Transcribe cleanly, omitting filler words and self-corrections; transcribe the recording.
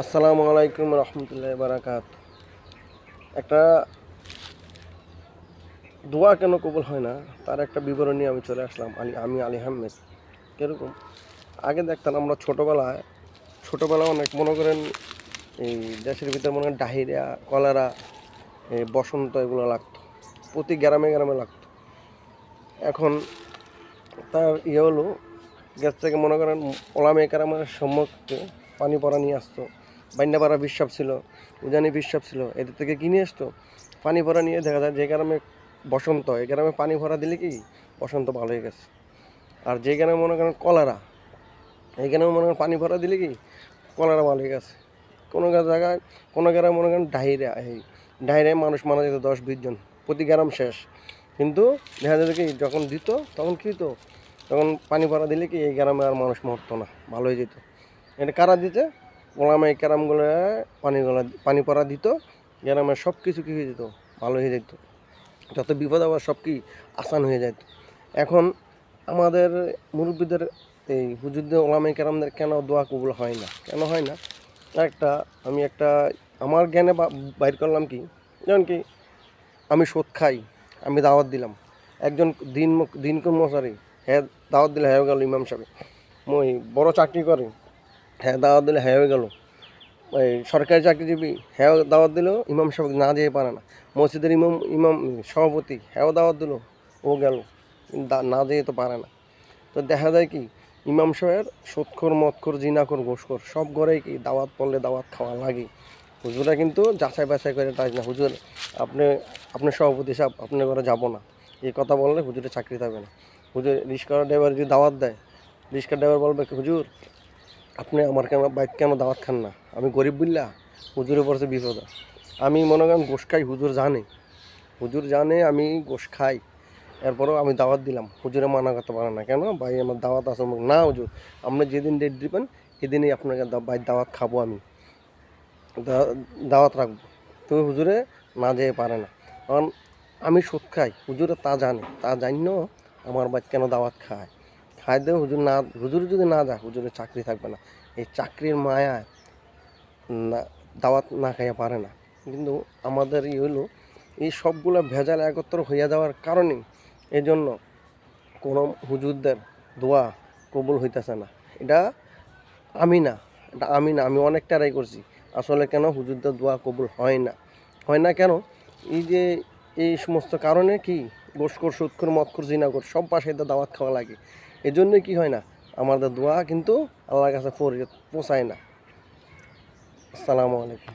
আসসালামু আলাইকুম রহমতুল্লাহ বারাকাত। একটা দোয়া কেন কবুল হয় না তার একটা বিবরণ নিয়ে আমি চলে আসলাম। আমি আলী আহমেদ। কীরকম আগে দেখতাম আমরা ছোটোবেলা অনেক মনে করেন এই দেশের ভিতরে মনে করেন ডায়রিয়া, কলেরা, এই বসন্ত এগুলো লাগতো, প্রতি গ্রামে গ্রামে লাগতো। এখন তার হলো গ্যাস থেকে মনে করেন ওলামে কেরামের সম্মুখে পানি পড়া নিয়ে আসতো, বাইন্ডা পাড়া বিশ্বাস ছিল, উজানি বিশ্বাস ছিল, এদের থেকে কিনে আসতো পানি ভরা নিয়ে। দেখা যায় যে গ্রামে বসন্ত, এই গ্রামে পানি ভরা দিলে কি বসন্ত ভালো হয়ে গেছে। আর যে গ্রামে মনে করেন কলেরা, এই গ্রামে মনে করেন পানি ভরা দিলে কি কলেরা ভালো হয়ে গেছে। কোনো জায়গায় কোনো গ্রামে মনে করেন ডায়রিয়ায় মানুষ মারা যেত 10-20 জন, প্রতি গ্রাম শেষ। কিন্তু দেখা যেত কি যখন দিত তখন কী হতো, তখন পানি ভরা দিলে কি এই গ্রামে আর মানুষ মরতো না, ভালো হয়ে যেত। এটা কারা দিতে? ওলামায়ে কেরামগুলো পানি পড়া দিত, গ্রামের সব কিছু কী হয়ে যেত, ভালো হয়ে যেত। যত বিপদ আবার সব কি আসান হয়ে যেত। এখন আমাদের মুরব্বীদের, এই হুজুরদের, ওলামায়ে কেরামদের কেন দোয়া কবুল হয় না, কেন হয় না? আমি একটা আমার জ্ঞানে বাইর করলাম কি, যেমন কি আমি সুদ খাই, আমি দাওয়াত দিলাম, একজন দিনকুন মশারি, হ্যাঁ দাওয়াত দিলে হয়ে গেল ইমাম সাহেব। মই বড় চাকরি করে, হ্যাঁ দাওয়াত দিলে হয়ে গেল। এই সরকারি চাকরিজীবী, হ্যাঁ দাওয়াত দিলেও ইমাম সাহেব না যেতে পারে না। মসজিদের ইমাম সভাপতি, হ্যাঁ দাওয়াত দিল, ও গেল, না যেতে তো পারে না। তো দেখা যায় কি ইমাম সাহেবের সুদখোর, মদখোর, জিনাখোর, ঘুষখোর সব ঘরেই কি দাওয়াত পড়লে দাওয়াত খাওয়া লাগে। হুজুরা কিন্তু যাচাই বাছাই করে তাই না, হুজুর আপনি সভাপতি সাহেব আপনার ঘরে যাবো না, এই কথা বললে হুজুরের চাকরি থাকবে না। হুজুর রিক্সার ড্রাইভার যদি দাওয়াত দেয়, রিক্সার ড্রাইভার বলবে হুজুর আপনি আমার বাইক কেন দাওয়াত খান না, আমি গরিব বললা হুজুরে পড়ছে বিপদ। আমি মনে করেন গোশ খাই, হুজুর জানে আমি গোশ খাই, এরপরেও আমি দাওয়াত দিলাম, হুজুরে মানা করতে পারে না। কেন ভাই আমার দাওয়াত আছে? না হুজুর, আপনি যেদিন ডেট দিবেন সেদিনই আপনাকে ভাই দাওয়াত খাবো, আমি দাওয়াত রাখবো। তো হুজুরে না যেতে পারে না, কারণ আমি সুদ খাই, হুজুরে তা জানে, তা জানিও আমার ভাই কেন দাওয়াত খায়। খাই দেয় হুজুর যদি না যায় হুজুরের চাকরি থাকবে না। এই চাকরির মায়ায় না দাওয়াত না খাইয়া পারে না। কিন্তু আমাদের হইলো এই সবগুলো ভেজাল একত্র হইয়া যাওয়ার কারণে এই জন্য কোনো হুজুরদের দোয়া কবুল হইতেছে না। এটা আমি অনেক ট্রাই করছি, আসলে কেন হুজুরদের দোয়া কবুল হয় না কেন? এই যে এই সমস্ত কারণে কি গোশখোর, সুদখোর, মদখোর, জিনাখোর সব পাশে দাওয়াত খাওয়া লাগে। এই জন্যই কি হয় না, আমাদের দোয়া কিন্তু আল্লাহর কাছে পৌঁছায় না। আসসালামু আলাইকুম।